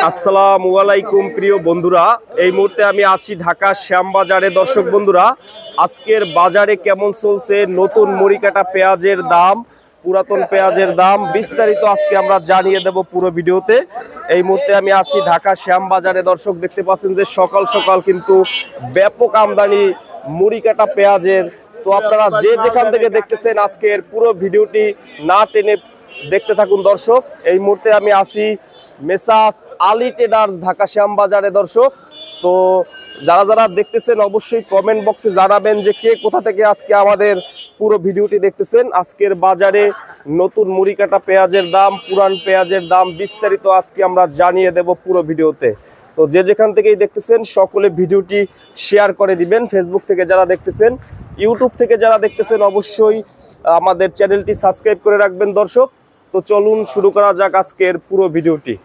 আসসালামু আলাইকুম প্রিয় বন্ধুরা, এই মুহূর্তে আমি আছি ঢাকা শ্যামবাজারে। দর্শক বন্ধুরা, আজকের বাজারে কেমন চলছে, নতুন মুড়িকাটা পেঁয়াজের দাম, পুরাতন পেঁয়াজের দাম বিস্তারিত আজকে আমরা জানিয়ে দেব পুরো ভিডিওতে। এই মুহূর্তে আমি আছি ঢাকা শ্যামবাজারে। দর্শক দেখতে পাচ্ছেন যে সকাল সকাল কিন্তু ব্যাপক আমদানি মুড়িকাটা পেঁয়াজের। তো আপনারা যে যেখান থেকে দেখতেছেন আজকের পুরো ভিডিওটি না টেনে দেখতে থাকুন দর্শক। এই মুহূর্তে আমি আছি মেসাস আলী ট্রেডার্স ঢাকা শ্যামবাজারে। দর্শক, তো যারা যারা দেখতেছেন অবশ্যই কমেন্ট বক্সে জানাবেন যে কে কোথা থেকে আজকে আমাদের পুরো ভিডিওটি দেখতেছেন। আজকের বাজারে নতুন মুড়িকাটা পেঁয়াজের দাম, পুরান পেঁয়াজের দাম বিস্তারিত আজকে আমরা জানিয়ে দেব পুরো ভিডিওতে। তো যে যেখান থেকেই দেখতেছেন সকলে ভিডিওটি শেয়ার করে দিবেন। ফেসবুক থেকে যারা দেখতেছেন, ইউটিউব থেকে যারা দেখতেছেন অবশ্যই আমাদের চ্যানেলটি সাবস্ক্রাইব করে রাখবেন দর্শক। তো চলুন শুরু করা যাক আজকের পুরো ভিডিওটি।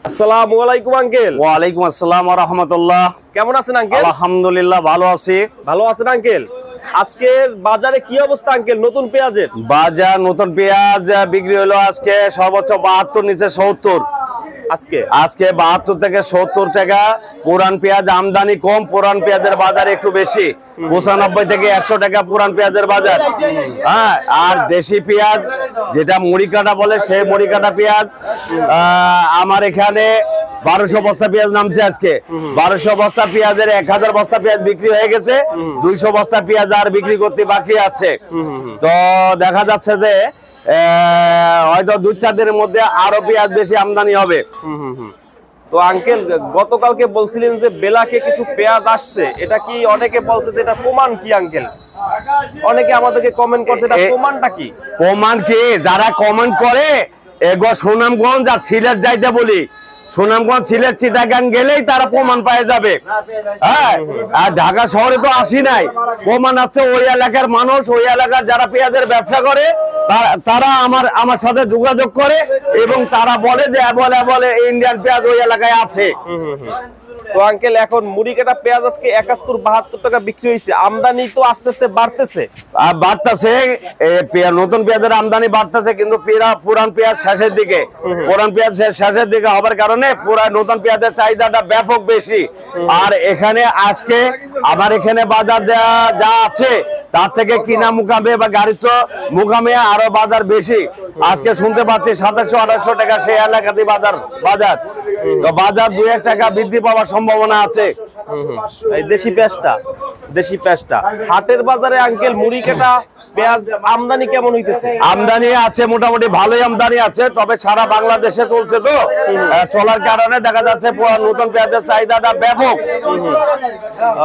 আসসালামু আলাইকুম আঙ্কেল। ওয়ালাইকুম আসসালাম ওয়া রাহমাতুল্লাহ। কেমন আছেন আঙ্কেল? আলহামদুলিল্লাহ ভালো আছি। ভালো আছেন আঙ্কেল? আজকের বাজারে কি অবস্থা আঙ্কেল নতুন পেঁয়াজের? বাজার নতুন পেঁয়াজ বিক্রি হলো আজকে সর্বোচ্চ 72 নিচে 70। আজকে 72 থেকে 70 টাকা। পুরান পেঁয়াজ আমদানি কম, পুরান পেঁয়াজের বাজার একটু বেশি, 95 থেকে 100 টাকা পুরান পেঁয়াজের বাজার। হ্যাঁ, আর দেশি পেঁয়াজ যেটা মুড়িকাটা বলে সেই মুড়িকাটা পেঁয়াজ আমার এখানে 1200 বস্তা পেঁয়াজ নামছে আজকে। 1200 বস্তা পেঁয়াজের 1000 বস্তা পেঁয়াজ বিক্রি হয়ে গেছে, 200 বস্তা পেঁয়াজ আর বিক্রি করতে বাকি আছে। তো দেখা যাচ্ছে যে হয়তো 2-4 দিনের মধ্যে আরো পেঁয়াজ বেশি আমদানি হবে। তো আঙ্কেল, গতকালকে বলছিলেন যে বেলাকে কিছু পেঁয়াজ আসছে, এটা কি অনেকে বলছে যে এটা প্রমাণ কি আঙ্কেল? অনেকে আমাদেরকে কমেন্ট করছে, এটা প্রমাণটা কি? প্রমাণ কি? যারা কমেন্ট করে এগো সুনামগঞ্জ আর সিলেট যাইতে বলি, সুনামগঞ্জ সিলেট চিটাগাং গেলেই তারা প্রমাণ পাওয়া যাবে। হ্যাঁ, আর ঢাকা শহরে তো আসি নাই, প্রমাণ আছে ওই এলাকার মানুষ, ওই এলাকার যারা পেঁয়াজের ব্যবসা করে তারা আমার সাথে যোগাযোগ করে এবং তারা বলে যে বলে ইন্ডিয়ান পেঁয়াজ ওই এলাকায় আছে। তো আঙ্কেল, এখন মুড়িকাটা পেঁয়াজ আজকে 71-72 টাকা বিক্রি হয়েছে, আমদানি তো আস্তে আস্তে বাড়তেছে। নতুন পেঁয়াজের আমদানি বাড়তেছে, কিন্তু পুরান পেঁয়াজ শেষের দিকে, পুরান পেঁয়াজ শেষের দিকে হবার কারণে নতুন পেঁয়াজের চাহিদাটা ব্যাপক বেশি। আর এখানে আজকে আমার এখানে বাজার যা আছে তার থেকে কিনা মুকামে বা গাড়ির মুকামে আরো বাজার বেশি। আজকে শুনতে পাচ্ছি 2700-2800 টাকা সেই এলাকাতে বাজার। তো বাজার 2-1 টাকা বৃদ্ধি পাওয়ার সম্ভাবনা আছে। এই দেশি পেঁয়াজটা হাটের বাজারে আঙ্কেল মুড়িকাটা পেঁয়াজ আমদানি কেমন হইতেছে? আমদানি আছে, মোটামুটি ভালোই আমদানি আছে, তবে সারা বাংলাদেশে চলছে তো চলার কারণে দেখা যাচ্ছে নতুন পেঁয়াজের চাহিদাটা ব্যাপক।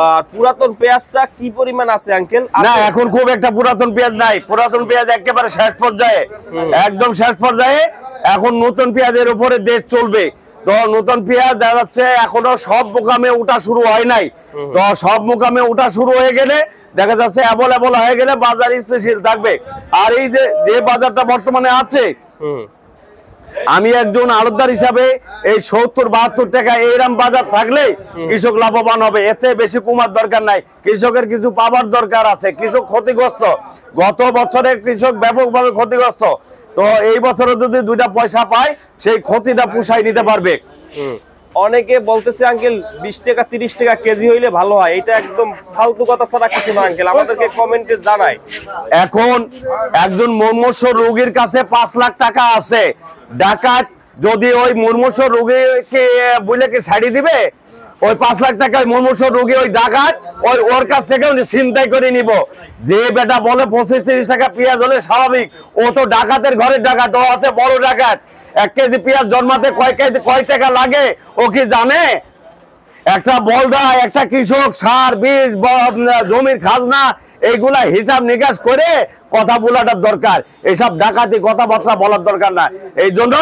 আর পুরাতন পেঁয়াজটা কি পরিমাণ আছে আঙ্কেল? না, এখন খুব একটা পুরাতন পেঁয়াজ নাই। পুরাতন পেঁয়াজ একেবারে শেষ পর্যায়ে, একদম শেষ পর্যায়ে। এখন নতুন পেঁয়াজের উপরে দেশ চলবে। তো নতুন পেঁয়াজ দেখা যাচ্ছে এখনো সব মোকামে উঠা শুরু হয় নাই। তো সব মোকামে উঠা শুরু হয়ে গেলে দেখা যাচ্ছে অ্যাভেলেবল হয়ে গেলে বাজার স্থিতিশীল থাকবে। আর এই যে বাজারটা বর্তমানে আছে, আমি একজন আড়তদার হিসাবে এই 70-72 টাকা এইরকম বাজার থাকলে কৃষক লাভবান হবে। এতে বেশি কমার দরকার নাই, কৃষকের কিছু পাবার দরকার আছে। কৃষক ক্ষতিগ্রস্ত, গত বছরে কৃষক ব্যাপকভাবে ক্ষতিগ্রস্ত। তো এই বছরে যদি 2টা পয়সা পায় সেই ক্ষতিটা পুষাই নিতে পারবে। অনেকে বলতেছে আঙ্কেল 20 টাকা 30 টাকা কেজি হইলে ভালো হয়, এটা একদম ফালতু কথা ছাড়া কিছু না আঙ্কেল, আমাদেরকে কমেন্টে জানায়। এখন একজন মুমূর্ষু রোগীর কাছে 5 লাখ টাকা আছে, ডাকাত যদি ওই মুমূর্ষু রোগীকে বলে কি ছাড়ি দিবে? ওই 5 লাখ টাকায় মুমূর্ষু রোগী ওই ডাকাত ওর কাছ থেকে ছিনতাই করে নিব। যে বেটা বলে 25-30 টাকা পেঁয়াজ হলে স্বাভাবিক, ও তো ডাকাতের ঘরের ডাকাত, ও আছে বড় ডাকাত। 1 কেজি পেঁয়াজ জন্মাতে কয় টাকা লাগে ও কি জানে? একটা বলদা, একটা কৃষক, সার, বীজ, জমির খাজনা, এইগুলা হিসাব নিকাশ করে কথা বলাটার দরকার। এইসব ডাকাতি কথাবার্তা বলার দরকার না। এই জন্য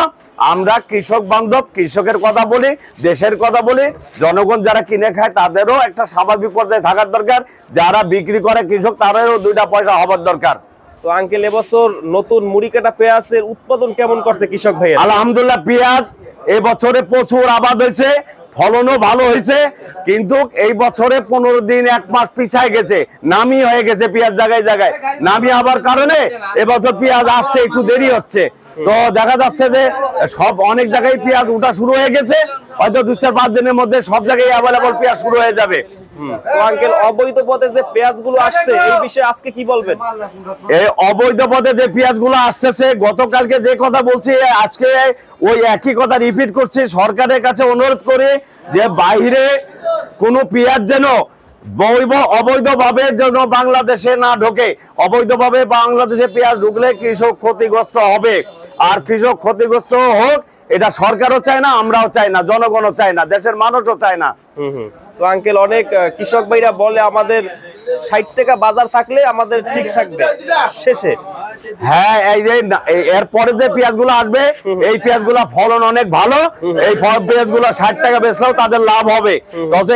আমরা কৃষক বান্ধব, কৃষকের কথা বলি, দেশের কথা বলি। জনগণ যারা কিনে খায় তাদেরও একটা স্বাভাবিক পর্যায়ে থাকার দরকার। যারা বিক্রি করে কৃষক, তাদেরও 2টা পয়সা হবার দরকার। তো আঙ্কেল, এবছর নতুন মুড়িকাটা পেঁয়াজের উৎপাদন কেমন করছে কৃষক ভাই? আলহামদুলিল্লাহ, পেঁয়াজ এবছরে প্রচুর আবাদ হয়েছে, ফলনও ভালো হয়েছে, কিন্তু এই বছরে 15 দিন 1 মাস পিছায় গেছে, নামি হয়ে গেছে পেঁয়াজ জায়গায় জায়গায়। নামি হবার কারণে এবছর পেঁয়াজ আসতে একটু দেরি হচ্ছে। তো দেখা যাচ্ছে যে সব অনেক জায়গায় পেঁয়াজ উঠা শুরু হয়ে গেছে, হয়তো 2-4-5 দিনের মধ্যে সব জায়গায় অ্যাভেলেবল পেঁয়াজ শুরু হয়ে যাবে। তো আঙ্কেল অবৈধ পথে যে পেঁয়াজগুলো আসছে এই বিষয়ে আজকে কি বলবেন? এই অবৈধ পথে যে পেঁয়াজগুলো আসতেছে, গতকালকে যে কথা বলছি আজকে ওই একই কথা রিপিট করছি। সরকারের কাছে অনুরোধ করে যে বাইরে কোনো পেঁয়াজ যেন অবৈধভাবে যেন বাংলাদেশে না ঢোকে। অবৈধভাবে বাংলাদেশে পেঁয়াজ ঢুকলে কৃষক ক্ষতিগ্রস্ত হবে, আর কৃষক ক্ষতিগ্রস্ত হোক এটা সরকারও চায় না, আমরাও চাই না, জনগণও চায় না, দেশের মানুষও চায় না। তো আঙ্কেল অনেক কৃষক ভাইরা বলে আমাদের 60 টাকা বাজার থাকলে আমাদের ঠিক থাকবে শেষে। হ্যাঁ, এই যে এরপরে যে পেঁয়াজগুলো আসবে এই পেঁয়াজগুলো ফলন অনেক ভালো, এই পেঁয়াজগুলো 60 টাকা বেচলেও তাদের লাভ হবে। তবে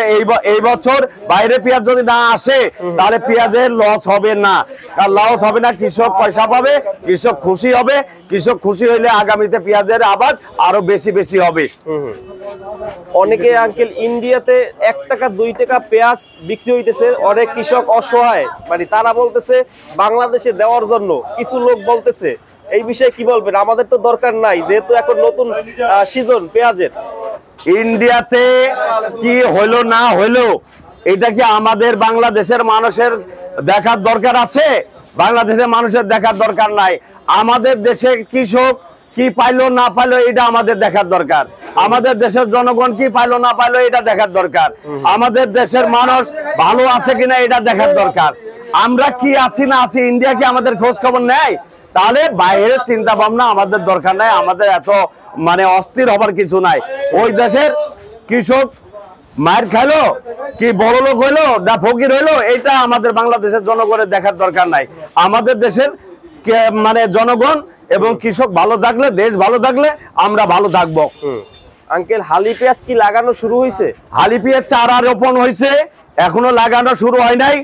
এই বছর বাইরে পেঁয়াজ যদি না আসে তাহলে পেঁয়াজের লস হবে না, আর লস হবে না, কৃষক পয়সা পাবে, কৃষক খুশি হবে। কৃষক খুশি হইলে আগামীতে পেঁয়াজের আবাদ আরো বেশি বেশি হবে। অনেকে আঙ্কেল ইন্ডিয়াতে 1 টাকা 2 টাকা পেঁয়াজ বিক্রি হইতেছে, অনেক কৃষক অসহায়, মানে তারা বলতেছে বাংলাদেশে দেওয়ার জন্য, কিছু লোক বলতেছে। এই বিষয়ে কি বলবেন? আমাদের তো দরকার নাই, যেহেতু এখন নতুন সিজন পেঁয়াজের। ইন্ডিয়াতে কি হইলো না হইলো এটা কি আমাদের বাংলাদেশের মানুষের দেখার দরকার আছে? বাংলাদেশের মানুষের দেখার দরকার নাই। আমাদের দেশে কৃষক কি পাইলো না পাইলো এটা আমাদের দেখার দরকার। আমাদের দেশের জনগণ কি পাইলো না পাইলো এটা দেখার দরকার। আমাদের দেশের মানুষ ভালো আছে কিনা এটা দেখার দরকার। আমরা কি আছি না আছি, ইন্ডিয়া কি আমাদের খোঁজ খবর নেয়? তাহলে বাইরের চিন্তা ভাবনা আমাদের দরকার নাই। আমাদের এত মানে অস্থির হবার কিছু নাই। ওই দেশের কৃষক মার খাইলো কি বড় লোক হইলো না ফকির হইলো এটা আমাদের বাংলাদেশের জনগণের দেখার দরকার নাই। আমাদের দেশের মানে জনগণ এবং কৃষক ভালো থাকলে, দেশ ভালো থাকলে আমরা ভালো থাকবো। আঙ্কেল হালি পেঁয়াজ কি লাগানো শুরু হয়েছে? হালি পেঁয়াজ চারা রোপণ হয়েছে, এখনো লাগানো শুরু হয় নাই,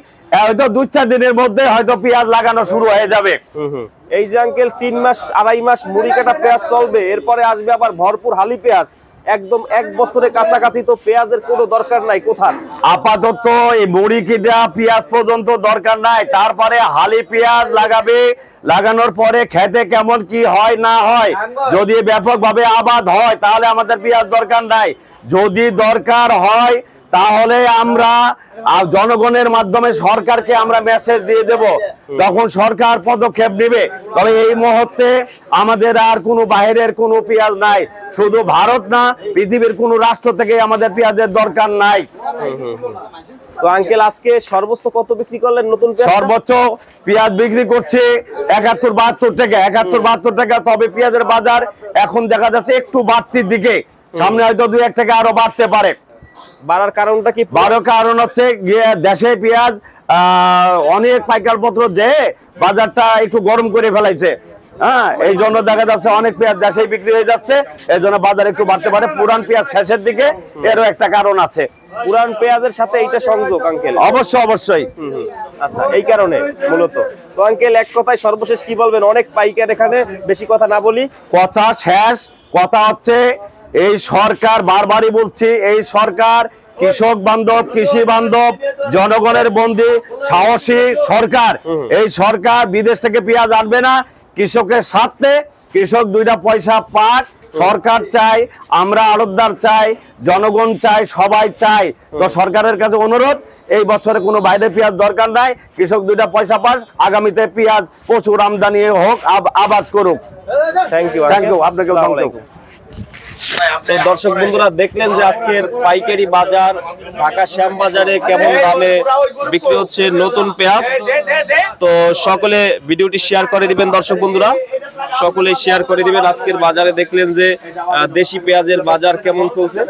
হয়তো 2-4 দিনের মধ্যে হয়তো পেঁয়াজ লাগানো শুরু হয়ে যাবে। এই যে আঙ্কেল 3 মাস 2.5 মাস মুড়ি কাটা পেঁয়াজ চলবে, এরপরে আসবে আবার ভরপুর হালি পেঁয়াজ, একদম 1 বছরের কাছাকাছি। তো পেঁয়াজের কোনো দরকার নাই কোথায়? আপাতত এই মুড়ি কিটা পেঁয়াজ পর্যন্ত দরকার নাই, তারপরে হালি পেঁয়াজ লাগাবে। লাগানোর পরে খেতে কেমন কি হয় না হয়, যদি ব্যাপকভাবে আবাদ হয় তাহলে আমাদের পেঁয়াজ দরকার নাই। যদি দরকার হয় তাহলে আমরা জনগণের মাধ্যমে সরকারকে আমরা মেসেজ দিয়ে দেব, তখন সরকার পদক্ষেপ নেবে। তবে এই মুহূর্তে আমাদের আর কোনো বাইরের কোনো পেঁয়াজ নাই, শুধু ভারত না পৃথিবীর কোনো রাষ্ট্র থেকে আমাদের পেঁয়াজের দরকার নাই। তো আঙ্কেল আজকে সর্বোচ্চ কত বিক্রি করলেন নতুন পেঁয়াজ? সর্বোচ্চ পেঁয়াজ বিক্রি করছে 71-72 টাকা, 71-72 টাকা। তবে পেঁয়াজের বাজার এখন দেখা যাচ্ছে একটু বাড়তির দিকে, সামনে হয়তো 2-1 টাকা আরো বাড়তে পারে। বাড়ার কারণটা কি? বাড়ার কারণ হচ্ছে দেশে পেঁয়াজ অনেক পাইকার পত্র যে বাজারটা একটু গরম করে ফেলাইছে। হ্যাঁ, এই জন্য দেখা যাচ্ছে অনেক পেঁয়াজ দেশে বিক্রি হয়ে যাচ্ছে, এই জন্য বাজার একটু বাড়তে পারে। পুরান পেঁয়াজ শেষের দিকে, এরও একটা কারণ আছে। পুরান পেঁয়াজের সাথে এইটা সংযোগ আঙ্কেল? অবশ্যই অবশ্যই। আচ্ছা, এই কারণে মূলত। তো আঙ্কেল এক কথায় সর্বশেষ কি বলবেন? অনেক পাইকার এখানে, বেশি কথা না বলি, কথা শেষ। কথা হচ্ছে এই সরকার, বারবারই বলছি, এই সরকার কৃষক বান্ধব, কৃষি বান্ধব, জনগণের বন্ধু, সাহসী সরকার। এই সরকার বিদেশ থেকে পেঁয়াজ আনবে না, কৃষকের স্বার্থে। কৃষক 2টা পয়সা পাক, সরকার চাই, আমরা আড়তদার চাই, জনগণ চাই, সবাই চাই। তো সরকারের কাছে অনুরোধ, এই বছরে কোনো বাইরে পেঁয়াজ দরকার নাই, কৃষক 2টা পয়সা পাস, আগামীতে পেঁয়াজ প্রচুর আমদানি হোক, আবাদ করুক। Thank you. আপনাকে তো দর্শক বন্ধুরা দেখলেন যে আজকের পাইকারি বাজার ঢাকা শ্যামবাজারে কেমন দামে বিক্রি হচ্ছে নতুন পেঁয়াজ। তো সকলে ভিডিওটি শেয়ার করে দিবেন দর্শক বন্ধুরা, সকলে শেয়ার করে দিবেন। আজকের বাজারে দেখলেন যে দেশি পেঁয়াজের বাজার কেমন চলছে।